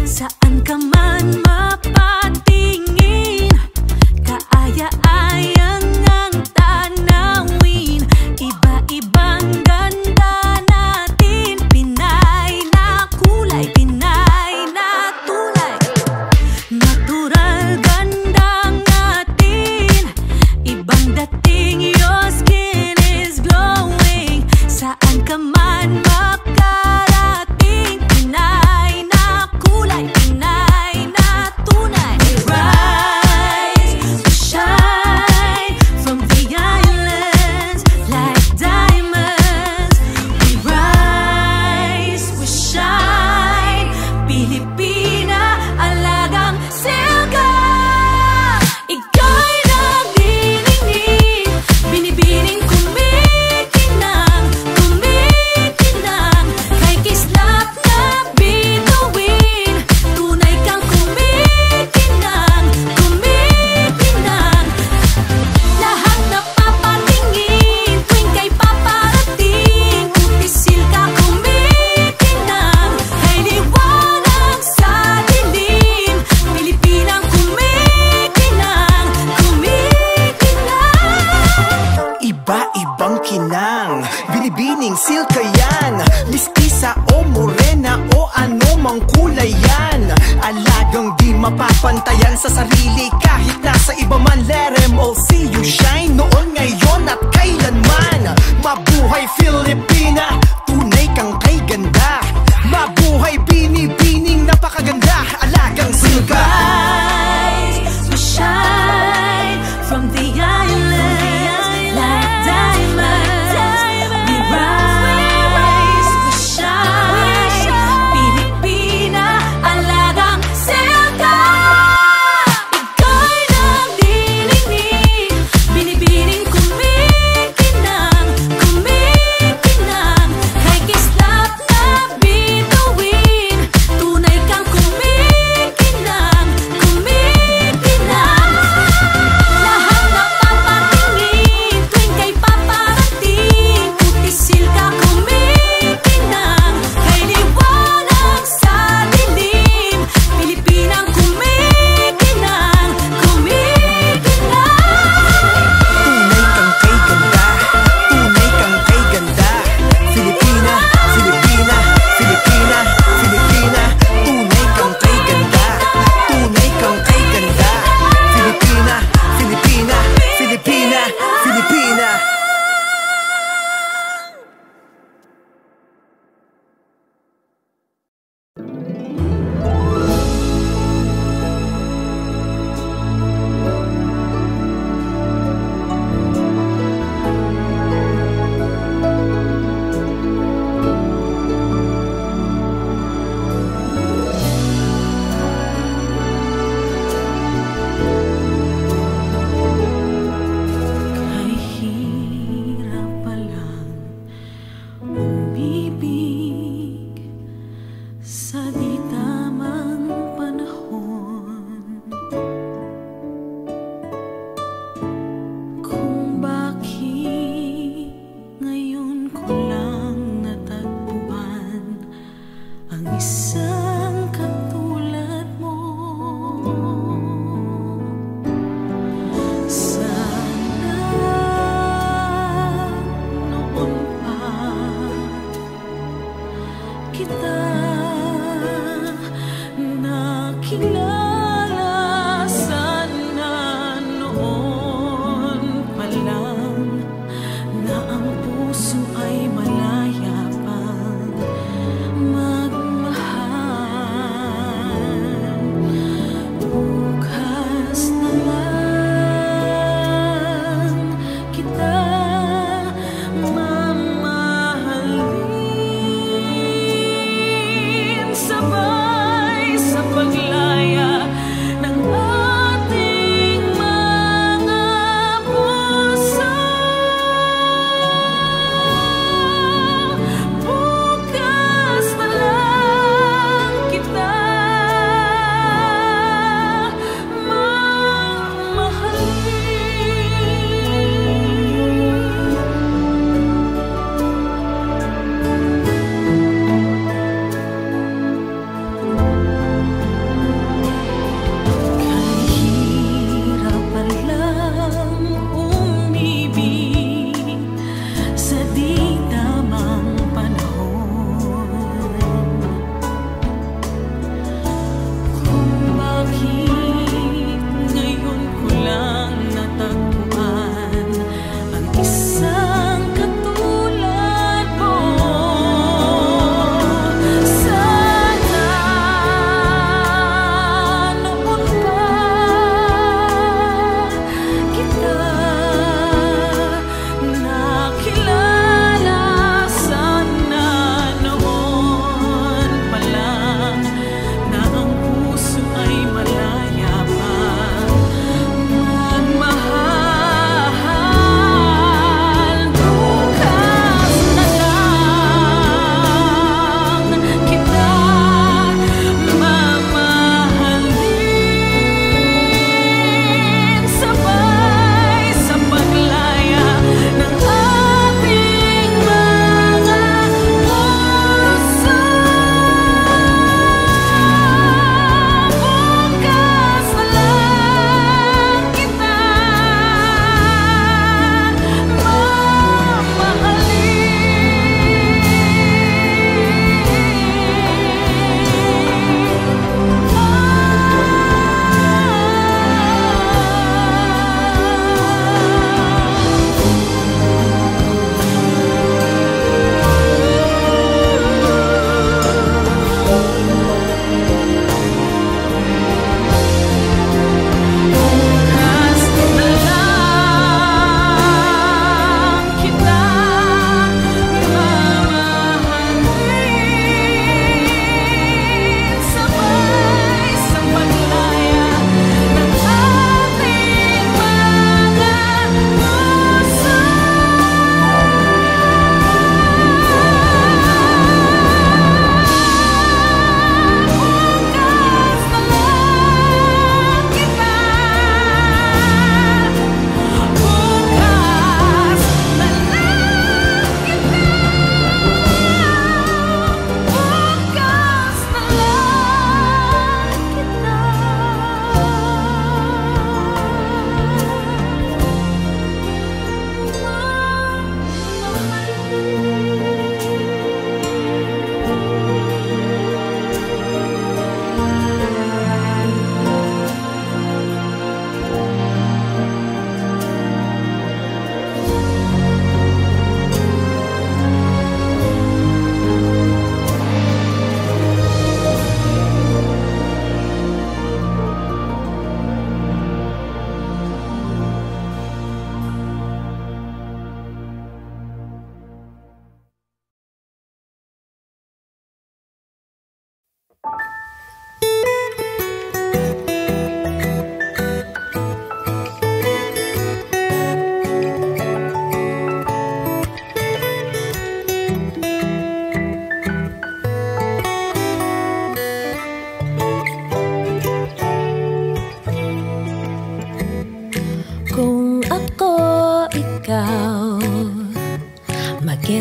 Saan ka man mapatingin, kaaya-ayang ang tanawin. Iba-ibang ganda natin, Pinay na kulay, Pinay na tunay. Natural gandang atin, ibang dating, your skin is glowing. Saan ka man makarating, Pinay na kulay, Pinay na tunay. We rise, we shine from the islands like diamonds. We rise, we shine, Pilipina, alagang silga. Ika'y nagniningning, binibining kumikinang, kumikinang. Kay kislap na bituin, tunay kang kumikinang, kumikinang. Lahat napapatingin, tuwing kay paparating, utisil ka kumikinang. Kay liwanag sa dilim, Pilipinang kumikinang, kumikinang. Iba-ibang kinang, binibining silka yan. Mistisa o morena o ano mang kulay yan. Alagang di mapapantayan sa sarili kahit nasa iba man. Let them all see you shine, noon, ngayon at kailanman. Mabuhay Filipina, tunay kang kay ganda. Mabuhay binibining napakaganda, alagang silka. Rise, we shine from the islands like diamonds. We rise, we shine, Pilipina, alagang silka. Ika'y nagniningning, binibining kumikinang, kumikinang.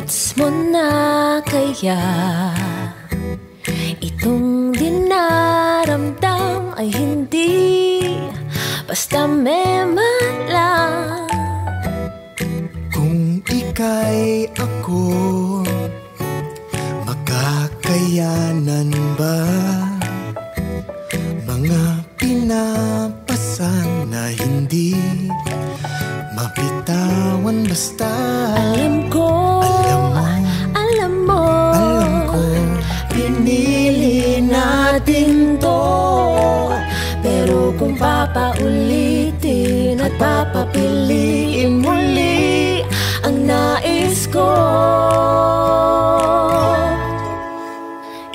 Gets mo na kaya itong dinaramdam ay hindi basta meman lang. Kung ika'y ako, makakayanan ba mga pinapasan na hindi mapitawan basta? Alam ko, pinili natin to. Pero kung papaulitin at papapiliin muli ang nais ko,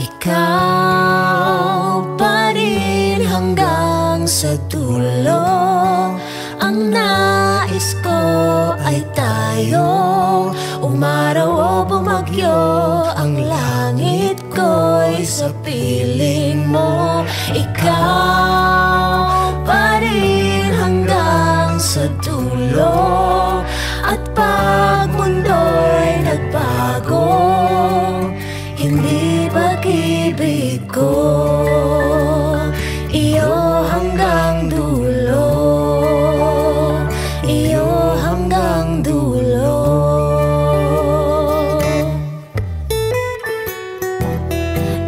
ikaw pa rin hanggang sa dulo. Ang nais ko ay tayo, umaraw o bumagyo, ang langit ko'y sa piling mo. Ikaw pa rin hanggang sa dulo. At pag mundo'y nagbago, hindi pag-ibig ko, iyo hanggang dulo, iyo hanggang dulo.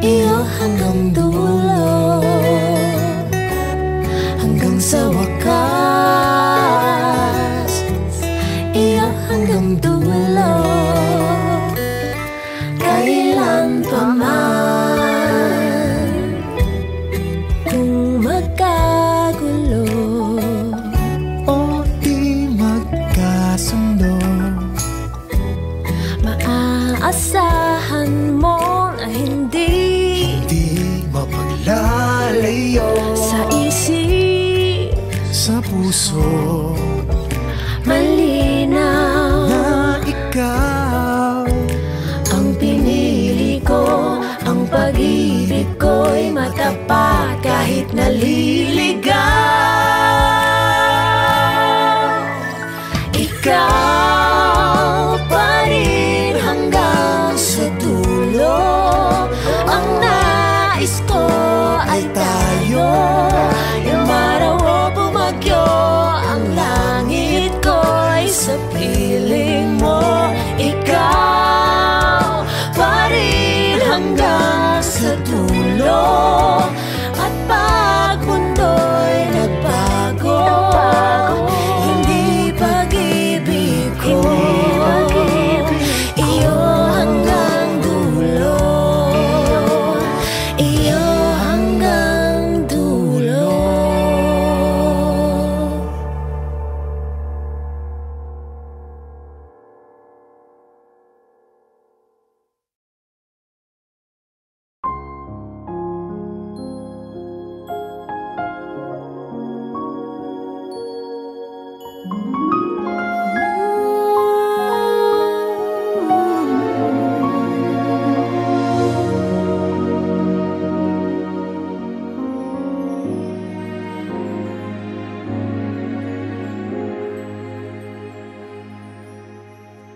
Iyo hanggang dulo, hanggang sa wakas. Iyo hanggang dulo, kailan pa man. Kung magkagulo o di magkasundo, maaasahan mo na hindi mapaglalayo sa isip, sa puso, malinaw na ikaw ang pinili ko. Ang pag-ibig ko'y matapat kahit naliligaw. Ikaw pa rin hanggang sa dulo. Ang nais ko ay tayo, umaraw o bumagyo, ang langit ko'y sa piling mo. Ikaw pa rin hanggang sa dulo. At pag mundo'y nagbago, hindi pag-ibig ko, iyo hanggang dulo, iyo hanggang dulo.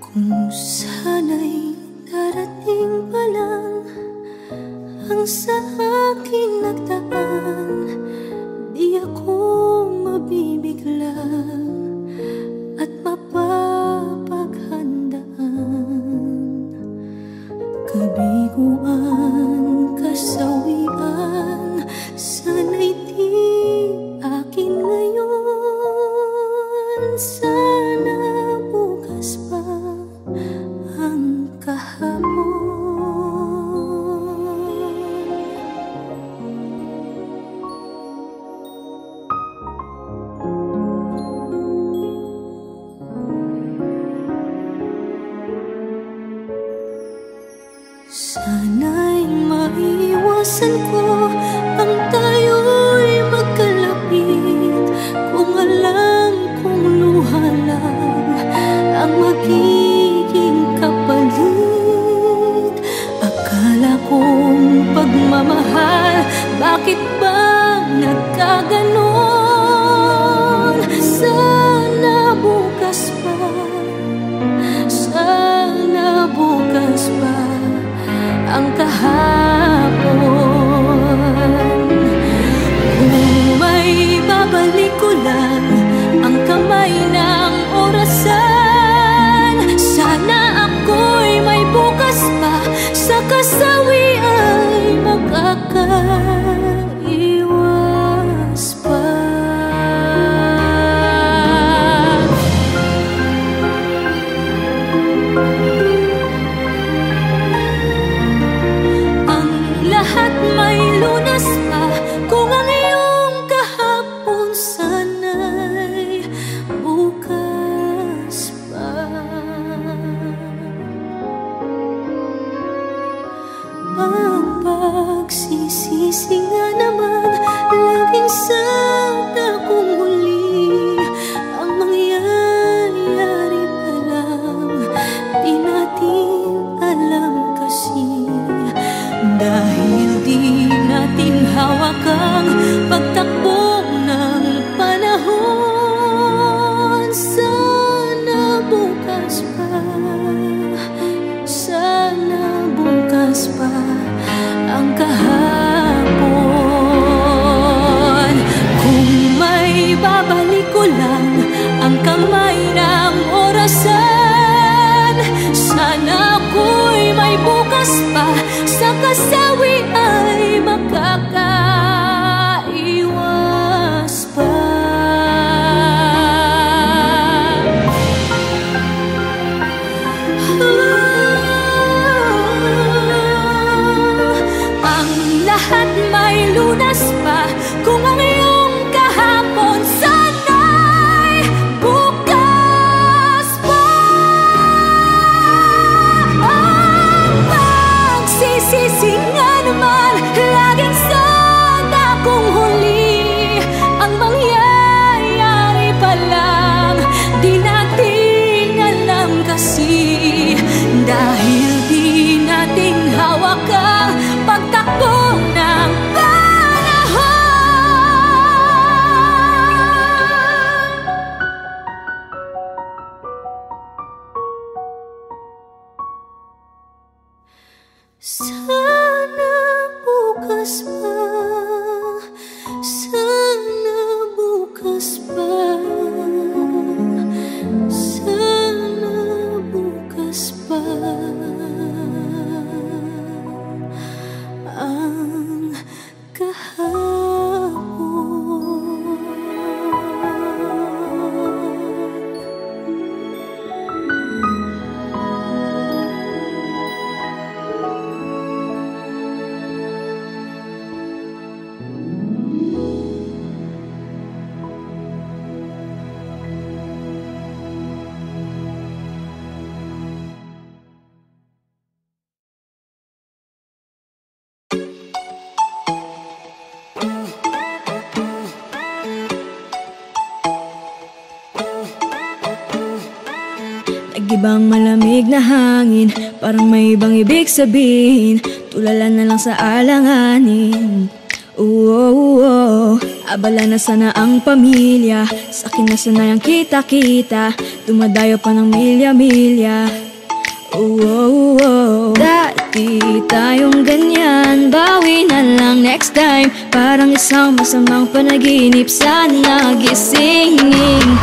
Kung sana'y darating pa lang ang sa akin nagdaan, di ako mabibigla at mapapaghandaan. Kabiguan, kasawian, sana'y di akin ngayon. Sana bukas pa ang kahapon. Sana'y maiwasan ko ang tayo'y magkalapit, kung alam kong luha lang ang magiging kapalit. Akala kong pagmamahal, bakit ba nagkaganon? Sana bukas pa, sana bukas ibang malamig na hangin, parang may ibang ibig sabihin. Tulala na lang sa alanganin. Abala na sana ang pamilya, sa akin na sanayang kita-kita, dumadayo pa ng milya-milya. Dati tayong ganyan, bawi na lang next time. Parang isang masamang panaginip, sana gisingin.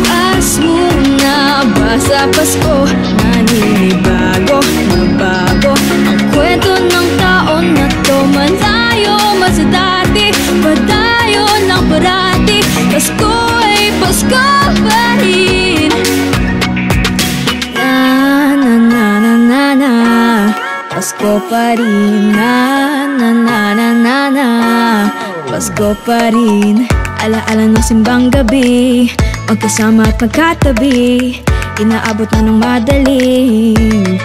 As muna ba sa Pasko, naninibago na bago ang kwento ng taon na to. Malayo man sa dati, padayo ng parati, Pasko ay Pasko pa rin. Pasko pa rin, Pasko pa rin. Alaala ng simbang gabi, magkasama at magkatabi, inaabot na ng madaling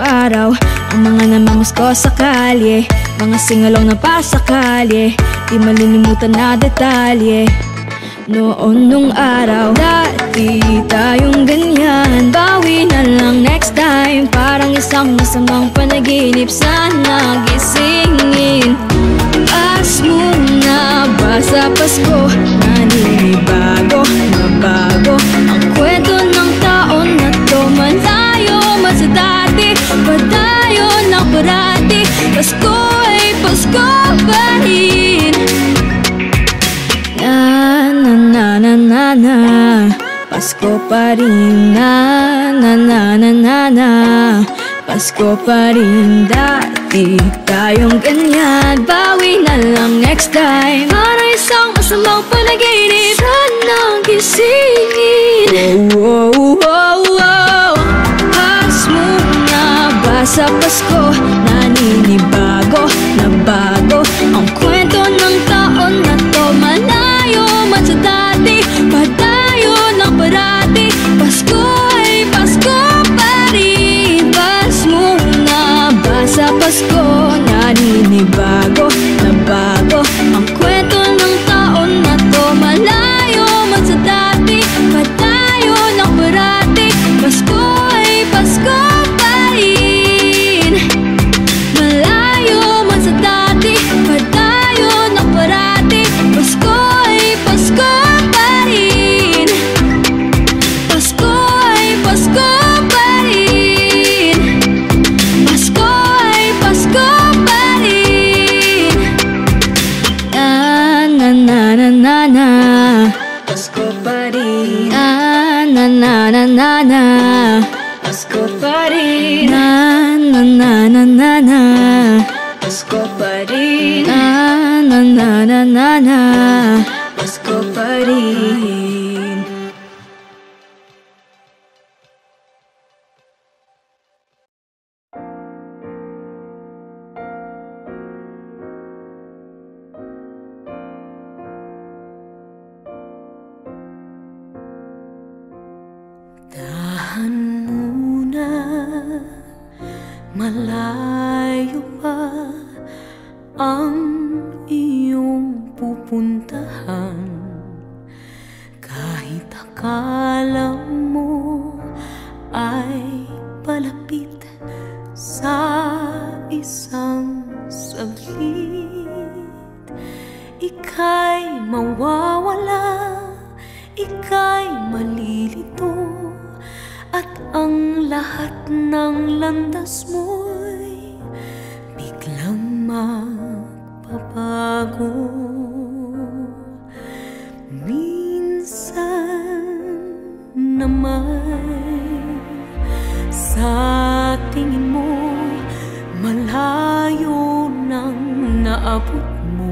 araw. Ang mga namamasko sa kalye, mga singalong na pasakalye, di malilimutan na detalye. Noon nung araw, dati tayong ganyan, bawi na lang next time. Parang isang masamang panaginip, sana gisingin. As muna ba sa Pasko, naninibago na bago ang kwento ng taon na to. Malayo man sa dati, padayo ng parati, Pasko ay Pasko pa rin. Pasko pa rin, Pasko pa rin. Dati tayong ganyan, bawi na lang next time. Para isang masamang panaginip, sana gisingin. As muna ba sa Pasko, naninibago na bago ang kwento ng taon na to. Malayo man sa dati, padayo ng parati, Pasko ay Pasko pa rin. Pas muna ba sa Pasko, naninibago na bago ang kwento ng taon na to. Malayo man sa dati, padayo ng parati, Pasko ay Pasko pa rin. Malayo man sa dati, padayo ng parati, Pasko ay Pasko pa rin. Pasko ay Pasko pa rin. Pasko ay Pasko pa rin. Pasko pa rin. Pasko pa rin. Pasko pa rin. Pasko pa rin. Dahan muna, malayo pa ang iyong pupuntahan. Kahit akala mo ay palapit sa isang saglit, ika'y mawawala, ika'y malilito, at ang lahat ng landas mo'y biglang magbabago. Minsan naman sa tingin mo malayo nang naabot mo,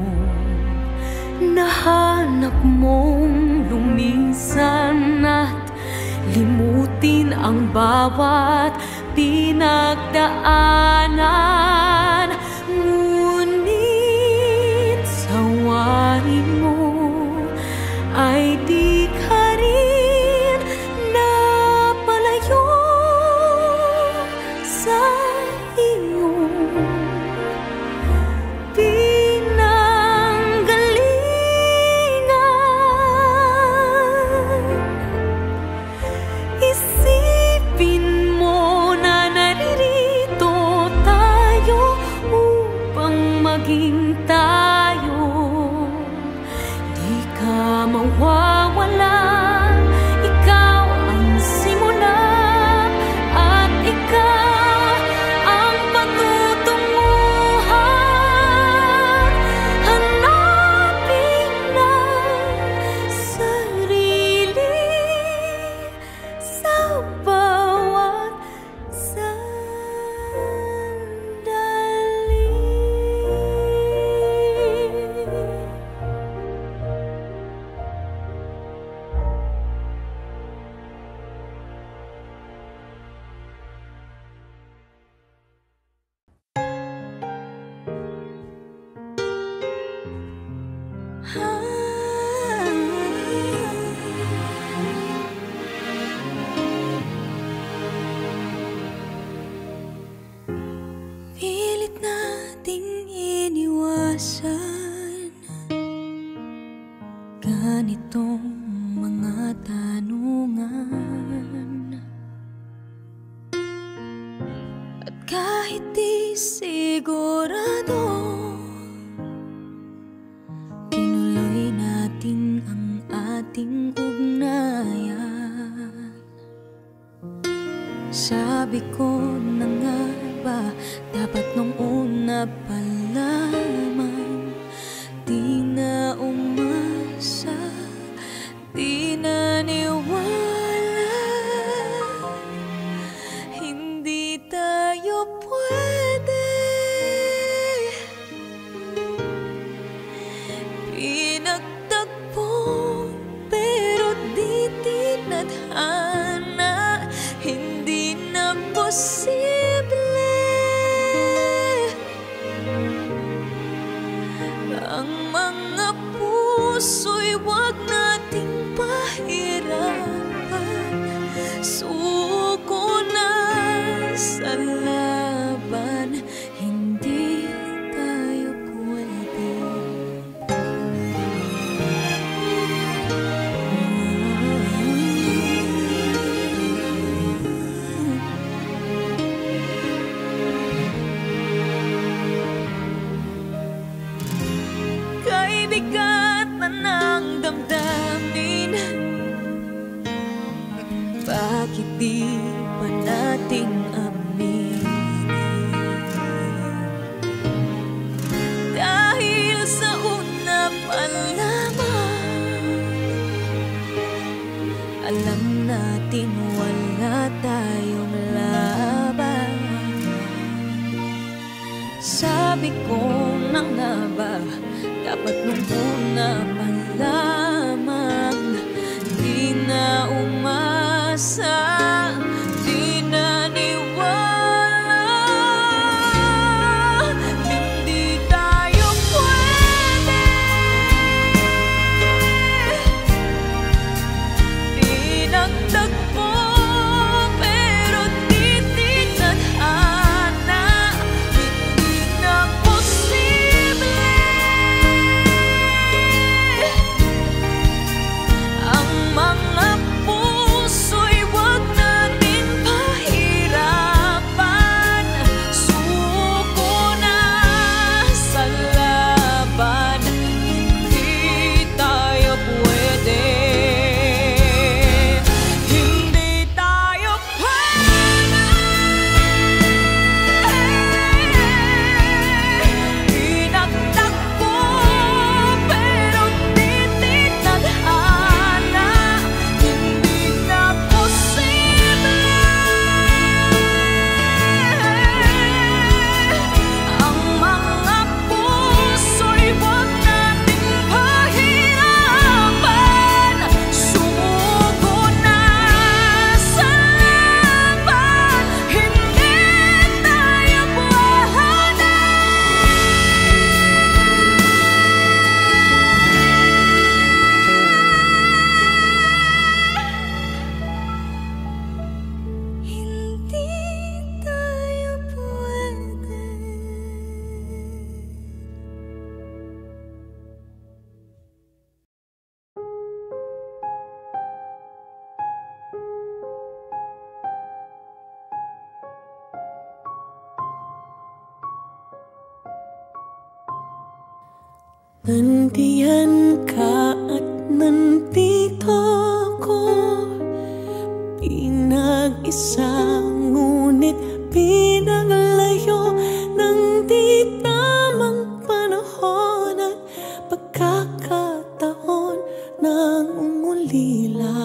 nahanap mong lumisan at limutin ang bawat pinagdaanan. Ngunit sa wari mo ay di ka rin napalayo sa iyong pinanggalingan. Isip Pilit nating iniwasan ganitong mga tanungan, at kahit di sigurado, tinuloy natin ang ating ugnayan. Sabi ko na nga ba, dapat nung una pa lamang, di na umasa, di naniwala, hindi tayo pwede. Pinagtagpo pero di tinadhana, hindi na posible. Ang mga puso'y wag nating pahirapan, suko na sa laban, hindi tayo pwede. Kay bigat na ng damdamin, bakit di pa nating aminin? Dahil sa una pa lamang, alam natin wala tayong laban. Sabi ko na nga ba, dapat nung una pa lamang, di na umasa, di naniwala, hindi tayo pwede. Pinagtagpo pero di tinadhana, hindi na posible. Ang mga puso'y wag natin pahirapan, suko na sa laban, hindi tayo pwede. Hindi tayo pwede. Pinagtagpo pero di tinadhana, hindi na posible. Ang mga puso'y wag nating pahirapan, sumuko na sa laban, hindi tayo pwede. Hindi tayo pwede. Nandiyan ka at nandito ko, pinag-isa ngunit pinaglayo ng di tamang panahon at pagkakataon ng umulila.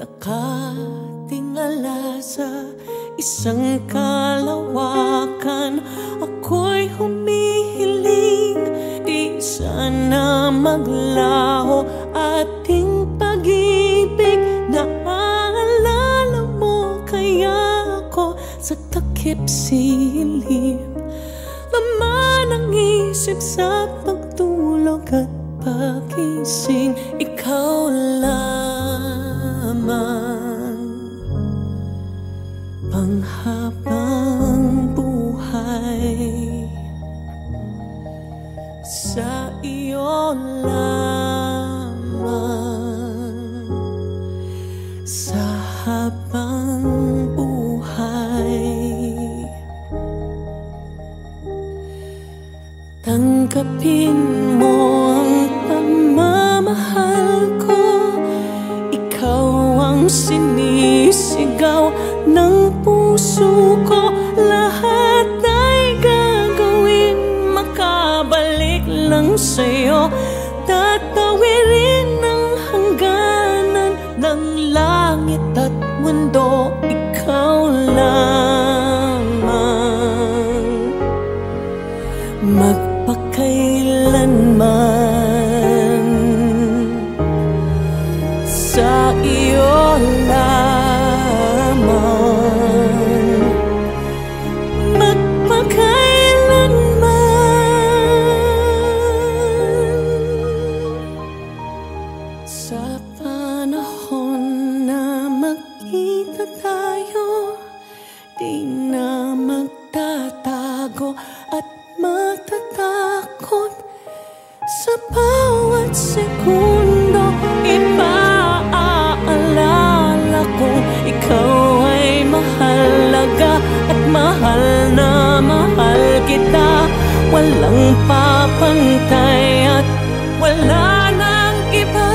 Nakatingala sa isang kalawakan, ako'y humihiling, di sana maglaho ating pag-ibig. Naaalala mo kaya ako sa takip silim, laman ang isip sa pagtulog. tulog at pagising, ikaw lamang. Panghabang buhay, sa iyo lamang. Sa habang buhay, tanggapin mo ang pagmamahal ko. Ikaw ang sinisigaw ng puso ko. Lahat ay gagawin, makabalik lang sa'yo. Tatawirin ang hangganan ng langit at mundo, ikaw lamang. Magpakailanman, sa iyo lamang. Magpakailanman, sa panahon na magkita tayo, di na magtatago at matatakot. Sa bawat segundo, ipaalala ko, ikaw ay mahalaga at mahal na mahal kita. Walang papantay at wala nang iba.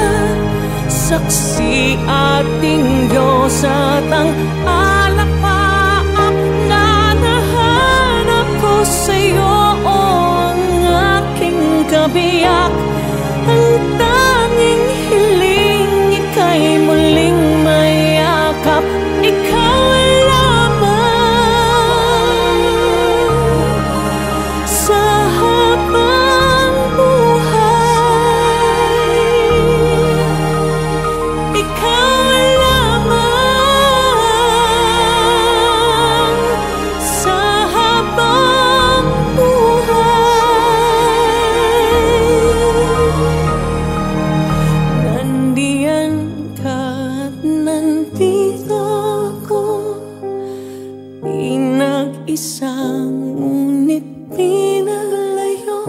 Saksi ating Diyos at ang alapaap na nahanap ko sa'yo, ang aking kabiyak. Ang tanging hiling, ika'y muling mayakap, ikaw lamang. Sa habang buhay, ikaw lamang. Sa habang buhay, nandiyan ka at nandito ako. Pinag-isang ngunit pinaglayo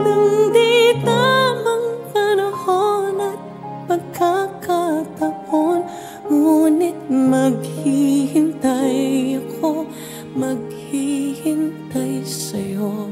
ng di tamang panahon at pagkakataon. Ngunit maghihintay ako, maghihintay sa'yo.